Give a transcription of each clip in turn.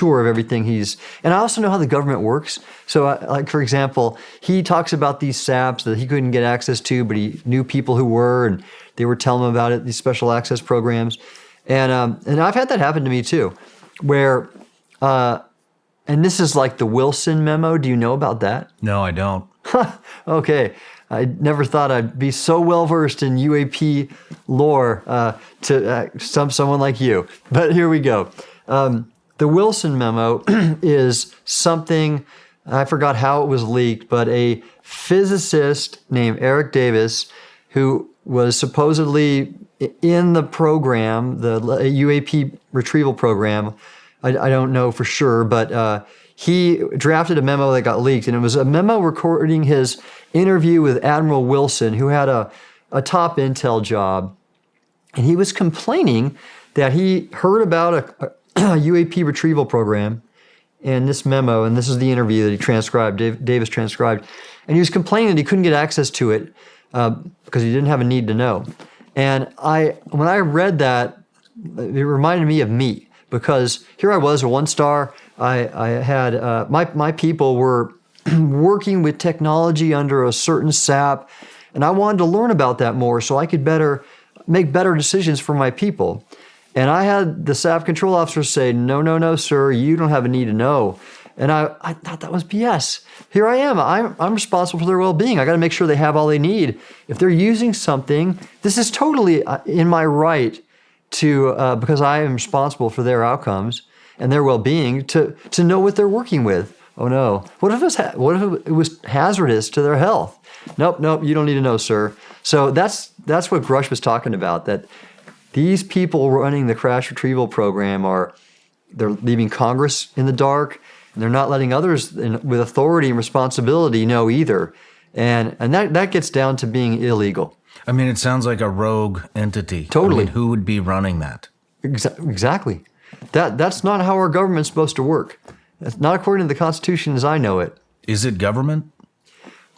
sure of everything and I also know how the government works. So like, for example, he talks about these SAPs that he couldn't get access to, but he knew people who were, and they were telling him about it, these special access programs. And I've had that happen to me too, where, and this is like the Wilson memo. Do you know about that? No, I don't. Okay. I never thought I'd be so well versed in UAP lore to someone like you. But here we go. The Wilson memo is something, I forgot how it was leaked, but a physicist named Eric Davis, who was supposedly in the program, the UAP retrieval program, I don't know for sure, but he drafted a memo that got leaked, and it was a memo recording his interview with Admiral Wilson, who had a top intel job, and he was complaining that he heard about a UAP retrieval program in this memo, and this is the interview that he transcribed, Davis transcribed, and he was complaining that he couldn't get access to it because he didn't have a need to know. And when I read that, it reminded me of me, because here I was, a one-star. I had my people were working with technology under a certain SAP, and I wanted to learn about that more so I could make better decisions for my people. And I had the SAP control officer say, no, sir, you don't have a need to know. And I thought that was BS. Here I am. I'm responsible for their well-being. I got to make sure they have all they need. If they're using something, this is totally in my right to, because I am responsible for their outcomes and their well-being, to know what they're working with. Oh no. What if it was hazardous to their health? Nope, you don't need to know, sir. So that's what Grush was talking about, that these people running the crash retrieval program they're leaving Congress in the dark, and they're not letting others with authority and responsibility know either. And that gets down to being illegal. I mean, it sounds like a rogue entity. Totally. I mean, who would be running that? Exactly. That's not how our government's supposed to work. That's not according to the Constitution as I know it. Is it government?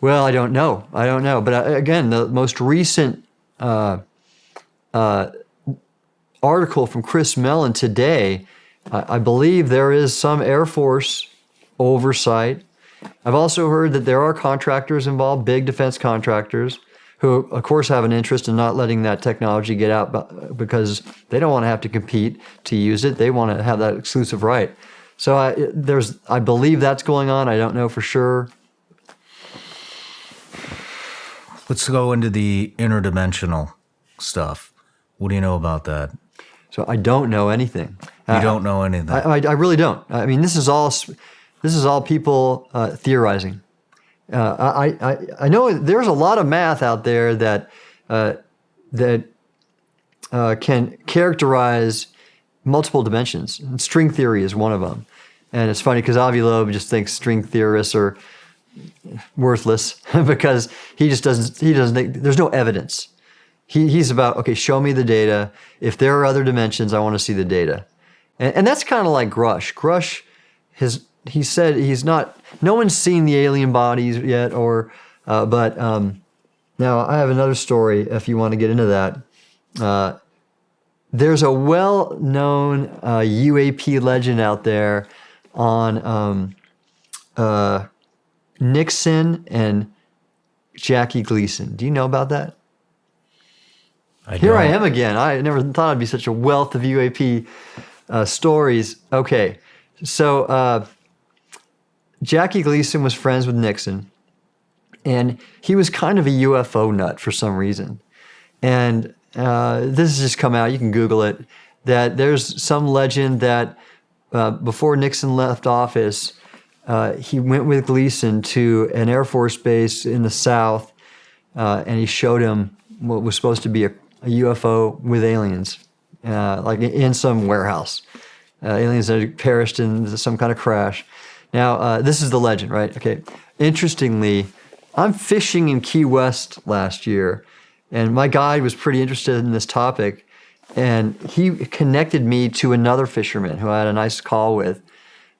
Well, I don't know. But again, the most recent article from Chris Mellon today, I believe there is some Air Force oversight. I've also heard that there are contractors involved, big defense contractors, who, of course, have an interest in not letting that technology get out because they don't want to have to compete to use it. They want to have that exclusive right. So I believe that's going on. I don't know for sure. Let's go into the interdimensional stuff. What do you know about that? So I don't know anything. You don't know anything? I really don't. I mean, this is all people theorizing. I know there's a lot of math out there that can characterize multiple dimensions. And string theory is one of them. And it's funny because Avi Loeb just thinks string theorists are worthless because he doesn't think there's no evidence. He's about, okay, show me the data. If there are other dimensions, I want to see the data. And that's kind of like Grush. Grush he said no one's seen the alien bodies yet, but now I have another story if you want to get into that. There's a well-known UAP legend out there on Nixon and Jackie Gleason. Do you know about that? Here I am again. I never thought I'd be such a wealth of UAP stories. Okay, so Jackie Gleason was friends with Nixon, and he was kind of a UFO nut for some reason. And this has just come out, you can Google it, that there's some legend that before Nixon left office, he went with Gleason to an Air Force base in the South, and he showed him what was supposed to be a UFO with aliens, like in some warehouse. Aliens that had perished in some kind of crash. Now, this is the legend, right? Okay. Interestingly, I'm fishing in Key West last year, and my guide was pretty interested in this topic, and he connected me to another fisherman who I had a nice call with,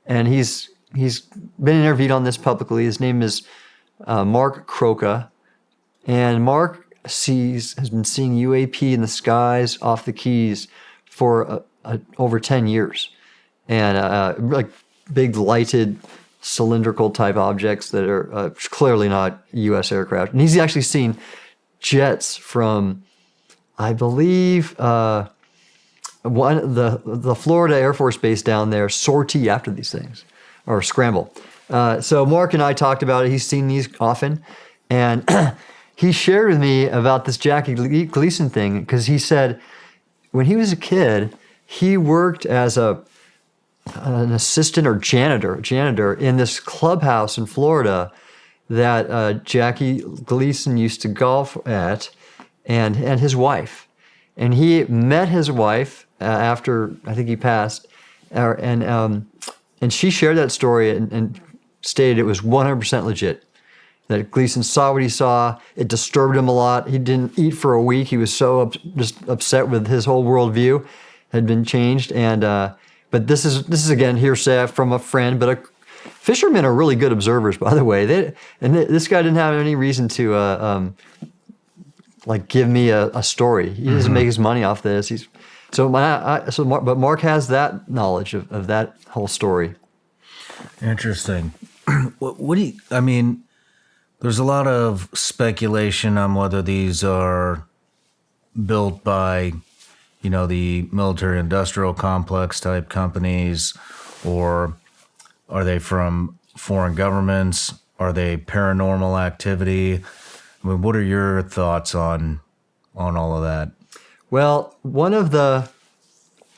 and he's been interviewed on this publicly. His name is Mark Croca, and Mark has been seeing UAP in the skies off the Keys for over 10 years. and like big lighted cylindrical type objects that are clearly not U.S. aircraft. And he's actually seen jets from, I believe, the Florida Air Force Base down there sortie after these things, or scramble. So Mark and I talked about it. He's seen these often, and he shared with me about this Jackie Gleason thing, because he said when he was a kid, he worked as an assistant or janitor in this clubhouse in Florida that Jackie Gleason used to golf at, and his wife. And he met his wife after I think he passed, and she shared that story and stated it was 100% legit. That Gleason saw what he saw. It disturbed him a lot. He didn't eat for a week. He was so just upset with his whole worldview had been changed. And but this is again hearsay from a friend. But fishermen are really good observers, by the way. This guy didn't have any reason to like give me a story. He doesn't make his money off this. But Mark has that knowledge of that whole story. Interesting. What do you? I mean, there's a lot of speculation on whether these are built by, the military-industrial complex type companies, or are they from foreign governments? Are they paranormal activity? I mean, what are your thoughts on all of that? Well, one of the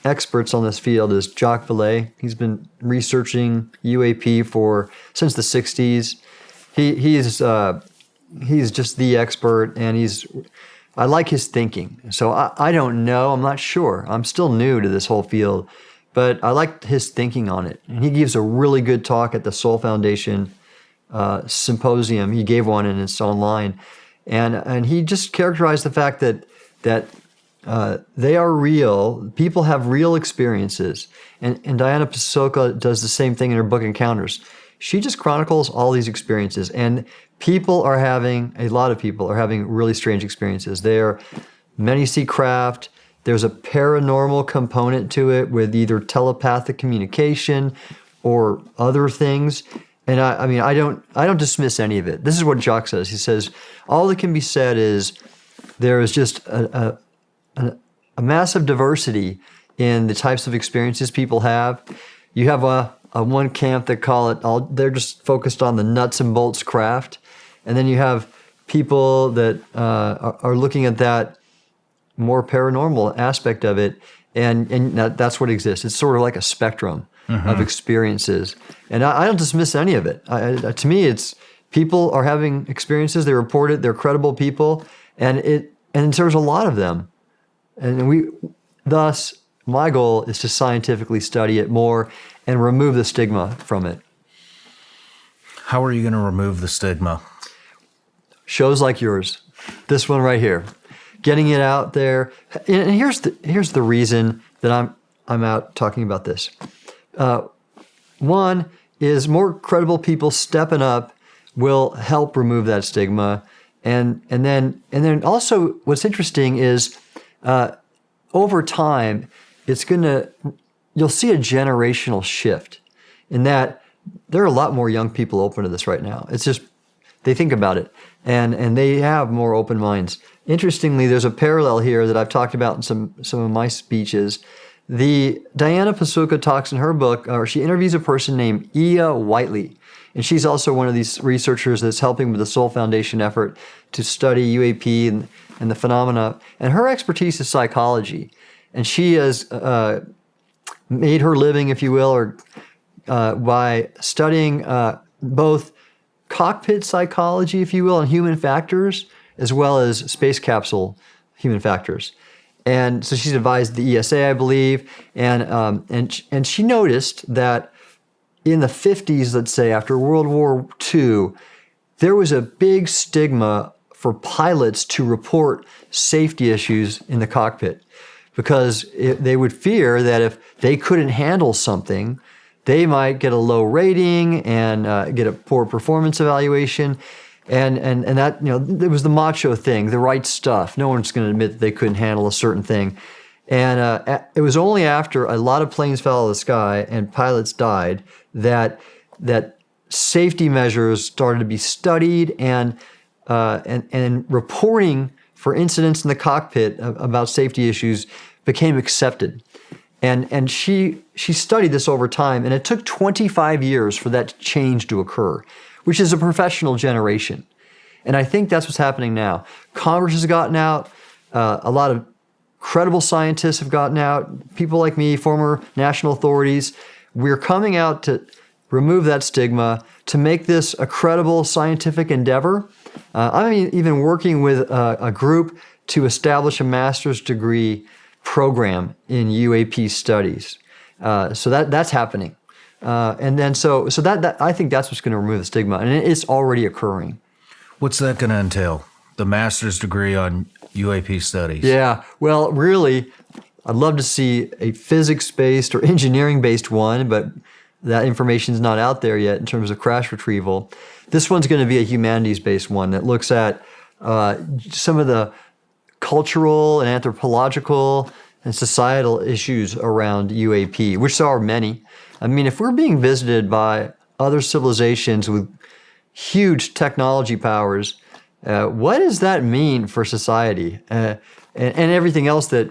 experts on this field is Jacques Vallée. He's been researching UAP since the 60s. He's just the expert, and I like his thinking. So I don't know. I'm not sure. I'm still new to this whole field, but I like his thinking on it. And he gives a really good talk at the Soul Foundation symposium. He gave one, and it's online. And he just characterized the fact that they are real. People have real experiences. And Diana Pasoka does the same thing in her book Encounters. She just chronicles all these experiences, and a lot of people are having really strange experiences. Many see craft. There's a paranormal component to it with either telepathic communication or other things. And I don't dismiss any of it. This is what Jacques says. He says, all that can be said is there is just a massive diversity in the types of experiences people have. You have one camp that they're just focused on the nuts and bolts craft. And then you have people that are looking at that more paranormal aspect of it. And that's what exists. It's sort of like a spectrum of experiences. And I don't dismiss any of it. To me, it's people are having experiences. They report it. They're credible people. And there's a lot of them. And thus, my goal is to scientifically study it more and remove the stigma from it. How are you going to remove the stigma? Shows like yours, this one right here, getting it out there. And here's the reason that I'm out talking about this. One is more credible people stepping up will help remove that stigma, and then also what's interesting is over time you'll see a generational shift in that there are a lot more young people open to this right now. It's just they think about it and they have more open minds. Interestingly, there's a parallel here that I've talked about in some of my speeches. Diana Pasoka talks in her book, or she interviews a person named Ia Whiteley. And she's also one of these researchers that's helping with the Soul Foundation effort to study UAP and the phenomena. And her expertise is psychology. And she has made her living, if you will, by studying both cockpit psychology, if you will, and human factors, as well as space capsule human factors. And so she's advised the ESA, I believe, and she noticed that in the 50s, let's say, after World War II, there was a big stigma for pilots to report safety issues in the cockpit because they would fear that if they couldn't handle something, they might get a low rating and get a poor performance evaluation. And that, it was the macho thing, the right stuff. No one's going to admit that they couldn't handle a certain thing. And it was only after a lot of planes fell out of the sky and pilots died that safety measures started to be studied and reporting for incidents in the cockpit about safety issues became accepted. And she studied this over time, and it took 25 years for that change to occur, which is a professional generation. And I think that's what's happening now. Congress has gotten out. A lot of credible scientists have gotten out. People like me, former national authorities, we're coming out to remove that stigma, to make this a credible scientific endeavor. I'm even working with a group to establish a master's degree program in UAP studies. So that's happening. And then so that I think that's what's going to remove the stigma, and it's already occurring. What's that going to entail? The master's degree on UAP studies? Yeah, well, really, I'd love to see a physics-based or engineering-based one, but that information's not out there yet in terms of crash retrieval. This one's going to be a humanities-based one that looks at some of the cultural and anthropological and societal issues around UAP, which there are many. I mean, if we're being visited by other civilizations with huge technology powers, what does that mean for society and everything else that